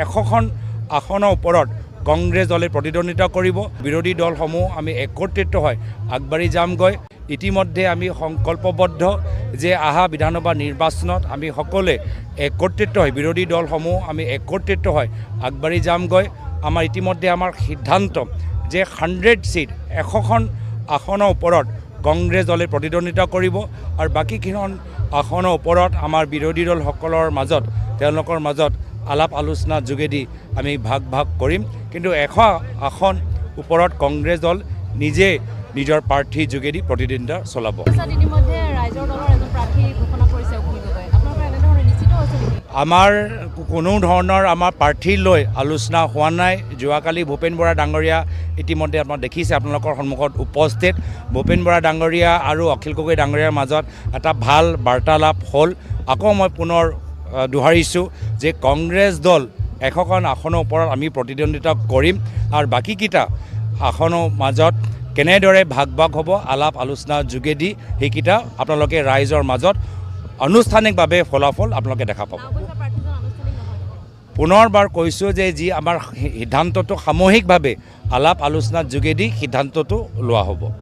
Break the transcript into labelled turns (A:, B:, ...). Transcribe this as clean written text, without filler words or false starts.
A: 100খন আসনৰ ওপৰত কংগ্ৰেছ দলে প্ৰতিদ্বন্দ্বিতা কৰিব। বিৰোধী দলসমূহ আমি একত্ৰিত হৈ আগবাঢ়ি যামগৈ। ইতিমধ্যে আমি সংকল্পবদ্ধ যে আহা বিধানসভা নিৰ্বাচনত আমি সকলোৱে একত্ৰিত হৈ বিৰোধী দলসমূহ আমি একত্ৰিত হৈ আগবাঢ়ি যামগৈ। আমাৰ ইতিমধ্যে আমাৰ সিদ্ধান্ত যে 100 সিট 100খন আসনৰ ওপৰত কংগ্ৰেছ দলে প্ৰতিদ্বন্দ্বিতা কৰিব আৰু বাকীকেইখন আসনৰ ওপৰত আমাৰ বিৰোধী দলসকলৰ মাজত তেওঁলোকৰ মাজত আলাপ আলোচনাৰ যোগেদি আমি ভাগ ভাগ কৰিম। কিন্তু 100 আসন ওপৰত কংগ্ৰেছ দল নিজে নিজৰ প্ৰাৰ্থীৰ যোগেদি প্ৰতিদ্বন্দ্বিতা চলাব। আমাৰ কোনো ধৰণৰ আমাৰ প্ৰাৰ্থী লৈ আলোচনা হোৱা নাই। যোৱাকালি ভূপেন বৰা ডাঙৰীয়া ইতিমধ্যে আপোনাক দেখিছে, আপোনালোকৰ সন্মুখত উপস্থিত। ভূপেন বৰা ডাঙৰীয়া আৰু অখিল গগৈ ডাঙৰীয়াৰ মাজত এটা ভাল বাৰ্তালাপ হ'ল। আকৌ মই পুনৰ দোহাৰিছোঁ যে কংগ্ৰেছ দল 100খন আসনৰ ওপৰত আমি প্ৰতিদ্বন্দ্বিতা কৰিম আৰু বাকীকেইটা আসনৰ মাজত কেনেদৰে ভাগ ভাগ হ'ব আলাপ আলোচনাৰ যোগেদি সেইকেইটা আপোনালোকে ৰাইজৰ মাজত আনুষ্ঠানিকভাৱে ফলাফল আপোনালোকে দেখা পাব। পুনৰবাৰ কৈছোঁ যে যি আমাৰ সিদ্ধান্তটো সামূহিকভাৱে আলাপ আলোচনাৰ যোগেদি সিদ্ধান্তটো লোৱা হ'ব।